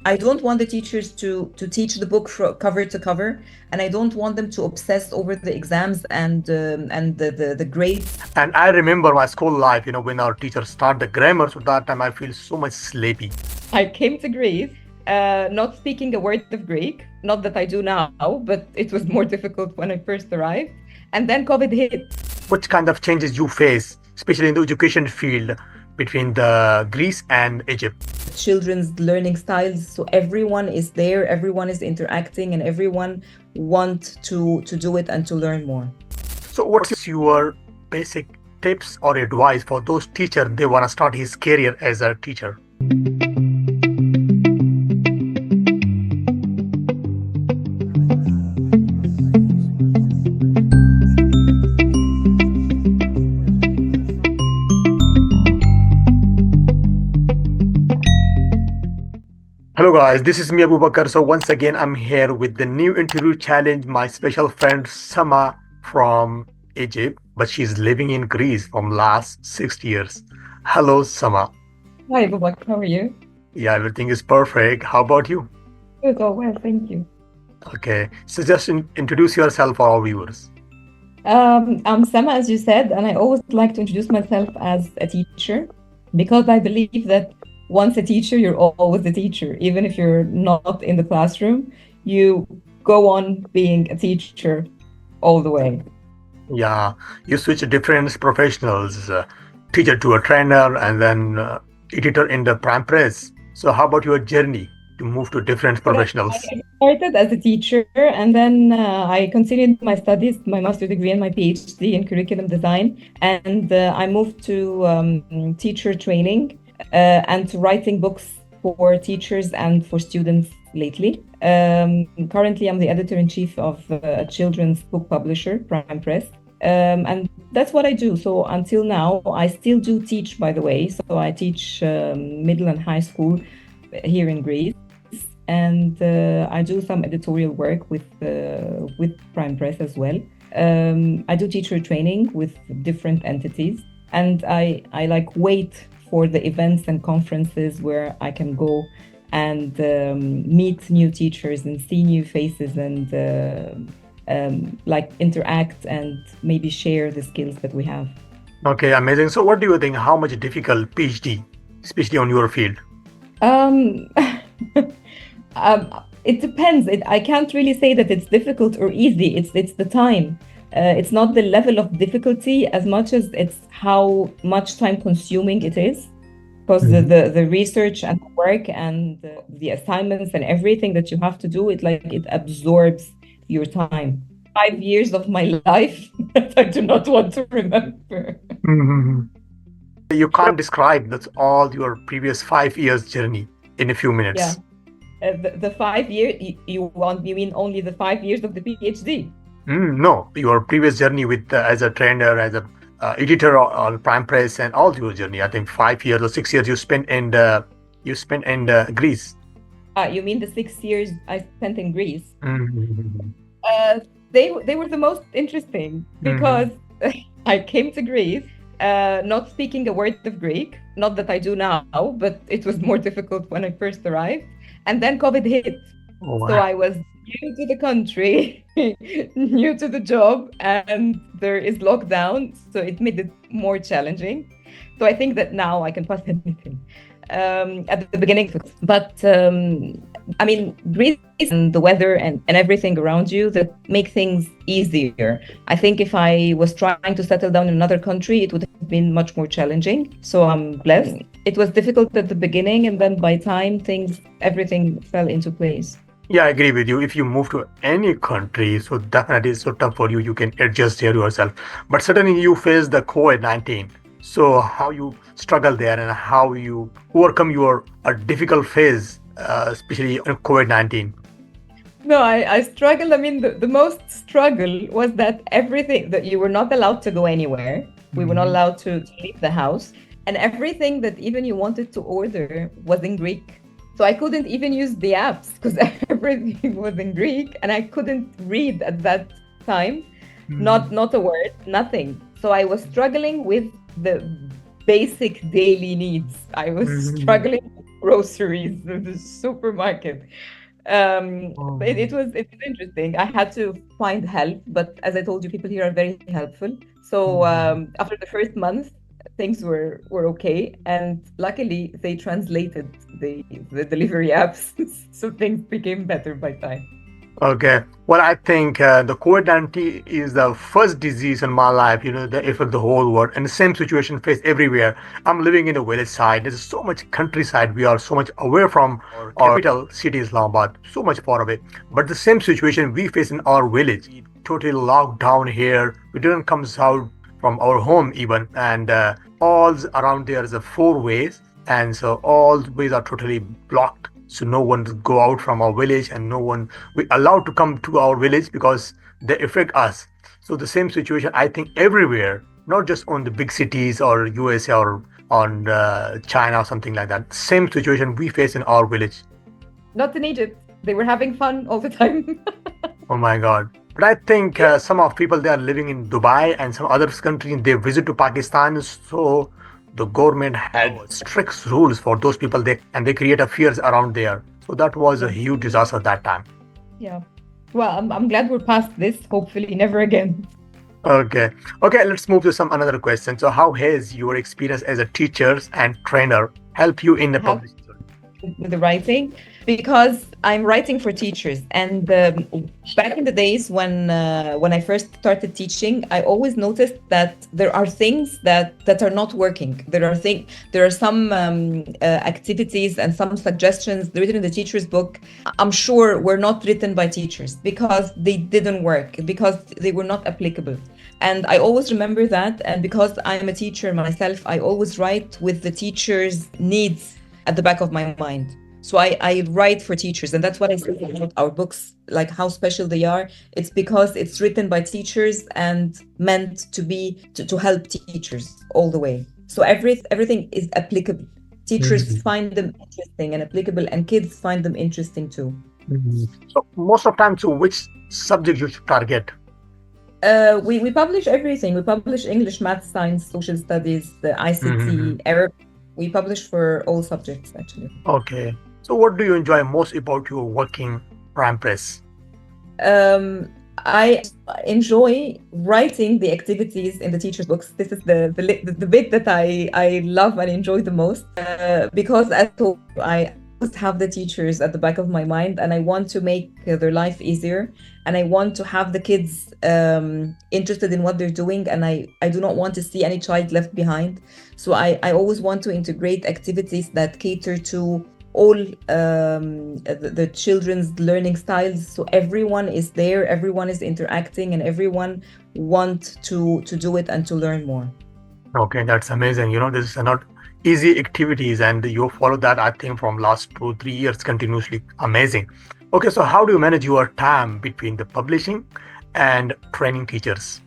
I don't want the teachers to teach the book from cover to cover, and I don't want them to obsess over the exams and the grades. And I remember my school life, when our teachers start the grammar, so that time I feel so much sleepy. I came to Greece not speaking a word of Greek, not that I do now, but it was more difficult when I first arrived. And then COVID hit. Which kind of changes you face, especially in the education field between the Greece and Egypt? Children's learning styles, so everyone is there, everyone is interacting, and everyone want to do it and to learn more. So what's your basic tips or advice for those teachers they want to start his career as a teacher? Hello guys, this is me Abu Bakar. So once again I'm here with the new interview challenge. My special friend Sama from Egypt, but she's living in Greece from last 6 years. Hello Sama. Hi, Bubak, how are you? Yeah, everything is perfect. How about you? Good, oh, well, thank you. Okay, so just introduce yourself for our viewers. I'm Sama, as you said, and I always like to introduce myself as a teacher because I believe that once a teacher, you're always a teacher. Even if you're not in the classroom, you go on being a teacher all the way. Yeah, you switch different professionals, teacher to a trainer, and then editor in the prime press. So how about your journey to move to different professionals? I started as a teacher, and then I continued my studies, my master's degree and my PhD in curriculum design. And I moved to teacher training and to writing books for teachers and for students lately. Currently, I'm the editor-in-chief of a children's book publisher, Prime Press. And that's what I do. So until now, I still do teach, by the way. So I teach middle and high school here in Greece. And I do some editorial work with Prime Press as well. I do teacher training with different entities. And I like wait for the events and conferences where I can go and meet new teachers and see new faces and like interact and maybe share the skills that we have. Okay, amazing. So what do you think? How much difficult PhD, especially on your field? Um, it depends. I can't really say that it's difficult or easy. It's the time. It's not the level of difficulty as much as it's how much time consuming it is, because the research and the work and the assignments and everything that you have to do, it absorbs your time. 5 years of my life that I do not want to remember. Mhm. You can't describe that's all your previous 5 years journey in a few Yeah. minutes. The 5 year you mean only the 5 years of the PhD? No, your previous journey with as a trainer, as a editor on Prime Press, and all your journey. I think 5 years or 6 years you spent in Greece. You mean the 6 years I spent in Greece? Mhm. They were the most interesting because I came to Greece not speaking a word of Greek, not that I do now, but it was more difficult when I first arrived. And then COVID hit. Oh, So I was new to the country, new to the job, and there is lockdown. So it made it more challenging. So I think that now I can pass anything at the beginning. But I mean, Greece and the weather and everything around you that make things easier. I think if I was trying to settle down in another country, it would have been much more challenging. So I'm blessed. It was difficult at the beginning, and then by time everything fell into place. yeah, I agree with you. If you move to any country, so definitely it's so tough for you. You can adjust here yourself. But certainly you face the COVID-19. So how you struggle there and how you overcome your difficult phase, especially in COVID-19. No, I struggled. I mean, the most struggle was that everything that you were not allowed to go anywhere. We were not allowed to leave the house. And everything that even you wanted to order was in Greek. So I couldn't even use the apps because everything was in Greek and I couldn't read at that time. Not a word, nothing. So I was struggling with the basic daily needs. I was struggling to groceries, the supermarket. But Oh. it was interesting. I had to find help, but as I told you, people here are very helpful. So Mhm. after the first month, things were okay, and luckily they translated the delivery apps, so things became better by time. Okay. Well, I think the COVID-19 is the first disease in my life, that affect the whole world. And the same situation faced everywhere. I'm living in a village side. There's so much countryside. We are so much away from our capital city, Islamabad, so much far away. But the same situation we face in our village. We totally locked down here. We didn't come out from our home even. And all around there is a four ways. And so all ways are totally blocked. So no one go out from our village and no one we allowed to come to our village because they affect us. So the same situation I think everywhere, not just on the big cities or USA or on China or something like that. Same situation we face in our village. Not in Egypt. They were having fun all the time. Oh my God. But I think some of people they are living in Dubai and some other countries they visit to Pakistan. So the government had strict rules for those people they create a fears around there. So that was a Yeah. huge disaster that time. Yeah. Well, I'm glad we're past this. Hopefully, never again. Okay. Okay, let's move to some another question. So how has your experience as a teacher and trainer help you in the How publishing? with the writing because I'm writing for teachers. And back in the days when I first started teaching, I always noticed that there are things that are not working. There are some activities and some suggestions written in the teacher's book. I'm sure were not written by teachers because they didn't work because they were not applicable. And I always remember that. And because I'm a teacher myself, I always write with the teacher's needs at the back of my mind. So I write for teachers, and that's what I say about our books, like how special they are. It's because it's written by teachers and meant to be to help teachers all the way. So everything is applicable. Teachers Mhm, find them interesting and applicable, and kids find them interesting too. mhm. So most of time, so which subject you should target? We publish everything. We publish English, math, science, social studies, the Mhm. ICT, Arabic. We publish for all subjects actually. Okay. So what do you enjoy most about your working prime press? I enjoy writing the activities in the teacher's books. This is the bit that I love and enjoy the most because as I told you, I always have the teachers at the back of my mind, and I want to make their life easier, and I want to have the kids interested in what they're doing, and I do not want to see any child left behind. So I always want to integrate activities that cater to all the children's learning styles, so everyone is there, everyone is interacting, and everyone want to do it and to learn more. Okay, that's amazing. This is not easy activities, and you follow that, I think, from last 2, 3 years continuously. Amazing. Okay, so how do you manage your time between the publishing and training teachers?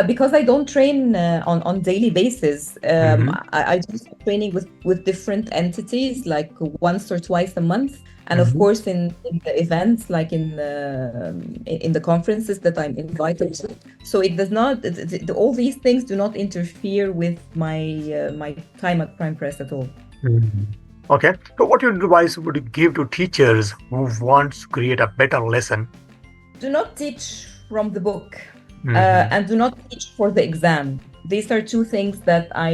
Because I don't train on daily basis, Mm-hmm. I do some training with different entities, like once or twice a month, and of Mm-hmm. course in the events, like in the conferences that I'm invited to. So it does not all these things do not interfere with my time at Prime Press at all. Mhm. Okay, so what advice would you give to teachers who want to create a better lesson? Do not teach from the book, Mm-hmm. and do not teach for the exam. These are two things that I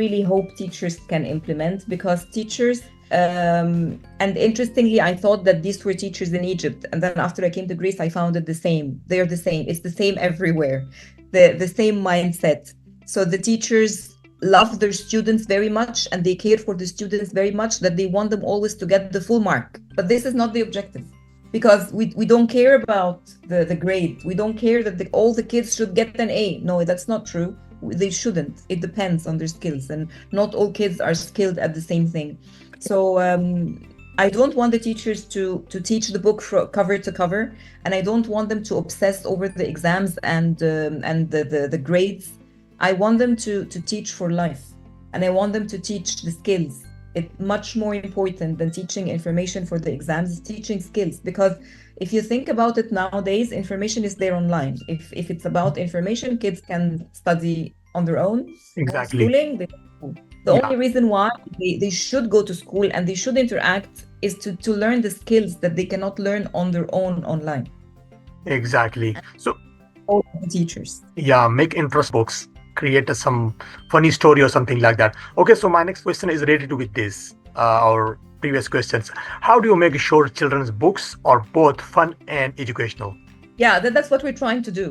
really hope teachers can implement because teachers, and interestingly, I thought that these were teachers in Egypt. And then after I came to Greece, I found it the same. They're the same. It's the same everywhere, the same mindset. So the teachers love their students very much and they care for the students very much that they want them always to get the full mark. But this is not the objective because we don't care about the grade. We don't care that all the kids should get an A. No, that's not true. They shouldn't. It depends on their skills, and not all kids are skilled at the same thing. So I don't want the teachers to teach the book cover to cover, and I don't want them to obsess over the exams and the grades. I want them to teach for life, and I want them to teach the skills. It's much more important than teaching information for the exams is teaching skills, because if you think about it nowadays, information is there online. If it's about information, kids can study on their own. Exactly. Schooling, The Yeah, only reason why they should go to school and they should interact is to learn the skills that they cannot learn on their own online. exactly. So All the teachers. yeah, make interest books, create some funny story or something like that. Okay, so my next question is related to with this, our previous questions. How do you make sure children's books are both fun and educational? Yeah, that's what we're trying to do.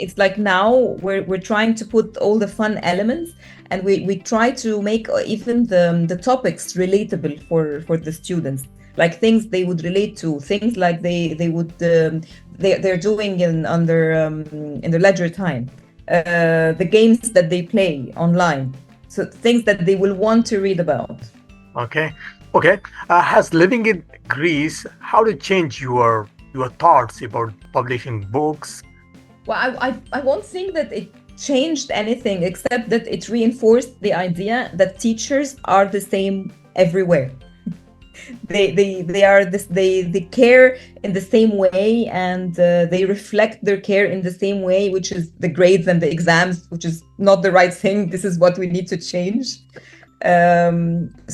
It's like now we're trying to put all the fun elements, and we try to make even the topics relatable for the students, like things they would relate to, things like they would they're doing in their leisure time, the games that they play online, so things that they will want to read about. Okay, okay. Has living in Greece, how did it change your thoughts about publishing books? Well, I won't think that it changed anything except that it reinforced the idea that teachers are the same everywhere. They are this they care in the same way, and they reflect their care in the same way, which is the grades and the exams, which is not the right thing. This is what we need to change.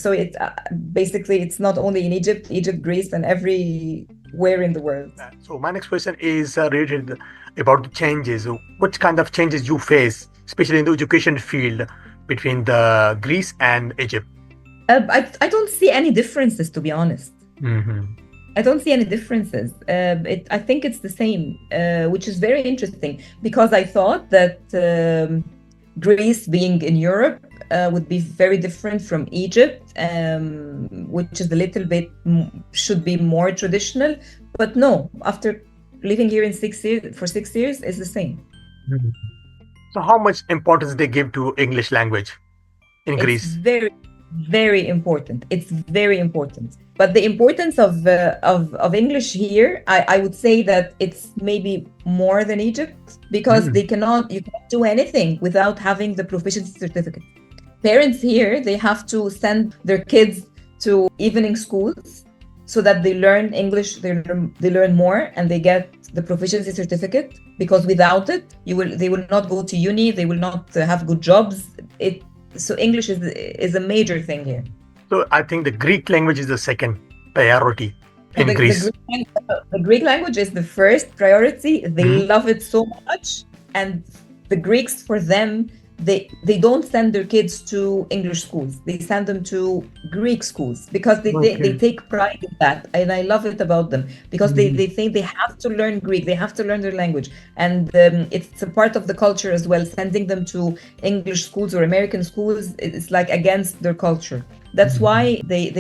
So it basically it's not only in Egypt, Greece, and everywhere in the world. So my next question is related about the changes. What kind of changes you face, especially in the education field between the Greece and Egypt? I don't see any differences, to be honest. Hmm. I don't see any differences. I think it's the same, which is very interesting because I thought that Greece, being in Europe, would be very different from Egypt, which is a little bit should be more traditional. But no, after living here in 6 years for 6 years, it's the same. So how much importance they give to English language in It's Greece? very important. It's very important. But the importance of English here, I would say that it's maybe more than Egypt because Mm. you cannot do anything without having the proficiency certificate. Parents here, they have to send their kids to evening schools so that they learn English, they learn more, and they get the proficiency certificate, because without it, they will not go to uni, they will not have good jobs. So English is a major thing here. So I think the Greek language is the second priority So in Greece. the Greek language is the first priority. They Mhm. love it so much, and the Greeks, for them, they don't send their kids to English schools. They send them to Greek schools because they Okay. take pride in that, and I love it about them because Mhm. they think they have to learn Greek, they have to learn their language, and it's a part of the culture as well. Sending them to English schools or American schools, it's like against their culture. That's why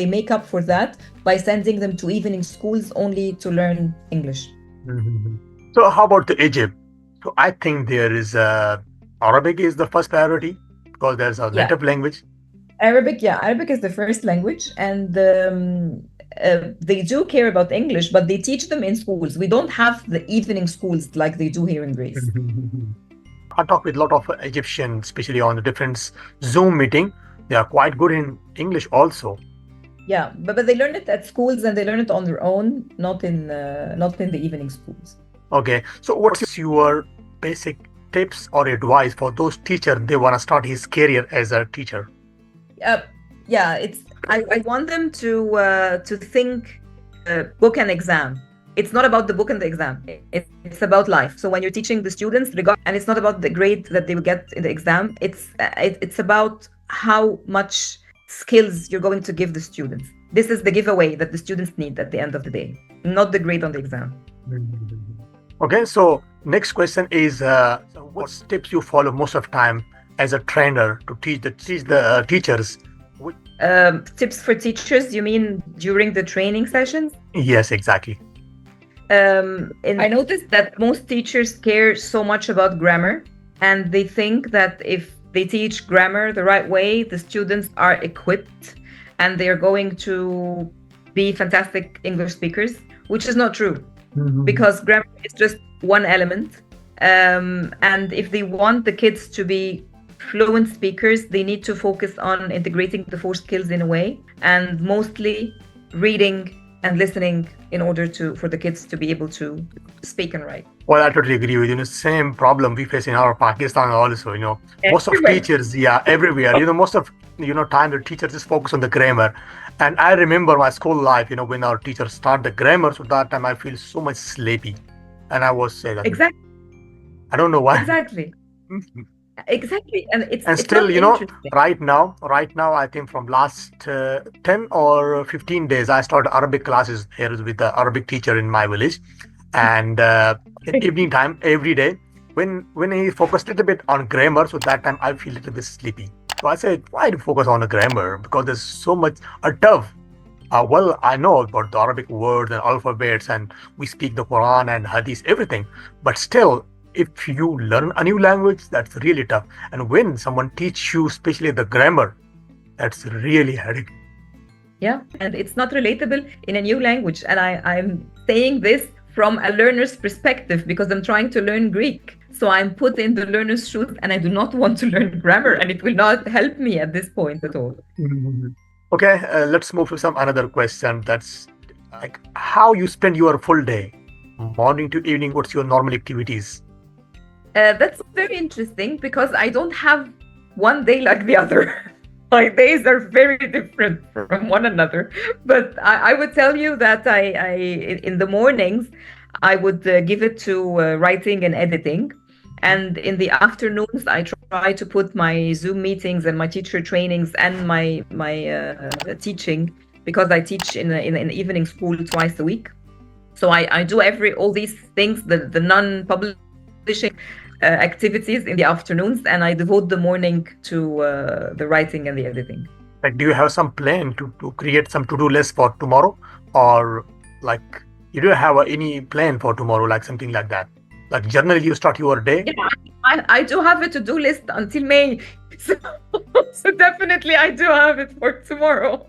they make up for that by sending them to evening schools only to learn English. Mhm. So how about the Egypt? So I think there is Arabic is the first priority because there's a Yeah, native language. Arabic is the first language, and they do care about English, but they teach them in schools. We don't have the evening schools like they do here in Greece. I talk with a lot of Egyptians, especially on the different Zoom meeting. They are quite good in English also. Yeah, but they learn it at schools and they learn it on their own, not in the evening schools. Okay, so what's your basic tips or advice for those teachers they want to start his career as a teacher? Uh, yeah, I want them to think book and exam. It's not about the book and the exam. It's about life. So when you're teaching the students, and it's not about the grade that they will get in the exam. It's about how much skills you're going to give the students. This is the giveaway that the students need at the end of the day, not the grade on the exam. Okay, so next question is so what tips you follow most of time as a trainer to teach the teachers? Tips for teachers, you mean during the training sessions? Yes, exactly. And I noticed that most teachers care so much about grammar, and they think that if they teach grammar the right way, the students are equipped and they are going to be fantastic English speakers, which is not true because grammar is just one element. And if they want the kids to be fluent speakers, they need to focus on integrating the four skills in a way, and mostly reading, and listening in order for the kids to be able to speak and write. Well, I totally agree with you. Same problem we face in our Pakistan also. Most of Everywhere. teachers, yeah, everywhere. Most of time the teachers just focus on the grammar. And I remember my school life. When our teachers start the grammar, so that time I feel so much sleepy, and I was saying that Exactly. I don't know why. Exactly. Exactly. And And it's still, not interesting. right now, I think from last 10 or 15 days, I started Arabic classes here with the Arabic teacher in my village. And in evening time, every day, when he focused a little bit on grammar, so that time I feel a little bit sleepy. So I said, why to focus on the grammar? Because there's so much tough. Well, I know about the Arabic words and alphabets, and we speak the Quran and Hadith, everything. But still, if you learn a new language, that's really tough. And when someone teach you, especially the grammar, that's really hard. Yeah, and it's not relatable in a new language. And I'm saying this from a learner's perspective because I'm trying to learn Greek. So I'm put in the learner's shoes and I do not want to learn grammar, and it will not help me at this point at all. Mhm. Okay, let's move to some another question. That's like how you spend your full day, morning to evening. What's your normal activities? That's very interesting because I don't have one day like the other. My days are very different from one another. But I would tell you that in the mornings, I would give it to writing and editing. And in the afternoons, I try to put my Zoom meetings and my teacher trainings and my teaching, because I teach in an evening school twice a week. So I do all these things, the non-publishing activities in the afternoons, and I devote the morning to the writing and the editing. Like, do you have some plan to create some to-do list for tomorrow, or like you don't have any plan for tomorrow, like something like that? Like generally, you start your day. Yeah, I do have a to-do list until May, so, so definitely I do have it for tomorrow.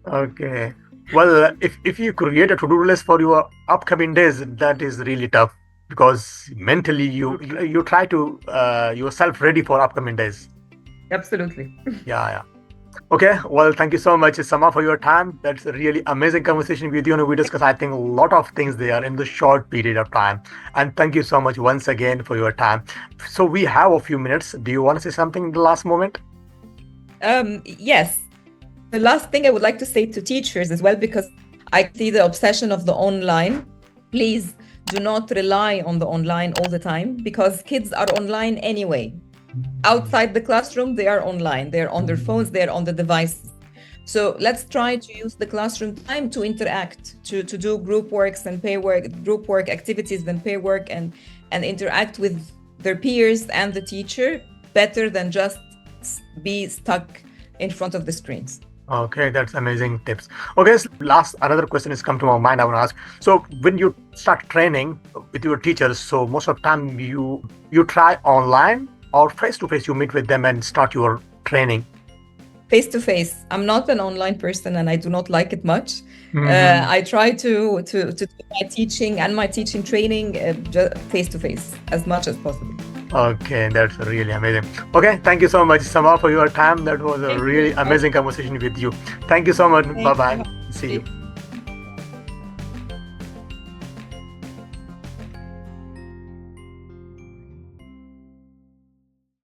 Okay. Well, if you create a to-do list for your upcoming days, that is really tough because mentally you try to yourself ready for upcoming days. Absolutely. Yeah. Okay. Well, thank you so much, Sama, for your time. That's a really amazing conversation with you, and we discuss, I think, a lot of things there in the short period of time. And thank you so much once again for your time. So we have a few minutes. Do you want to say something in the last moment? Yes. The last thing I would like to say to teachers as well, because I see the obsession of the online. Please do not rely on the online all the time, because kids are online anyway. Outside the classroom, they are online. They're on their phones, they're on the devices. So let's try to use the classroom time to interact, to do group works and group work activities and pair work, and interact with their peers and the teacher better than just be stuck in front of the screens. Okay, that's amazing tips. Okay, so another question has come to my mind. I want to ask. So when you start training with your teachers, so most of the time you try online or face to face, you meet with them and start your training? Face to face. I'm not an online person and I do not like it much. I try to do my teaching and my teaching training face to face as much as possible. Okay, that's really amazing. Okay, thank you so much, Sama, for your time. That was a really amazing conversation with you. Thank you so much. Bye bye. See you.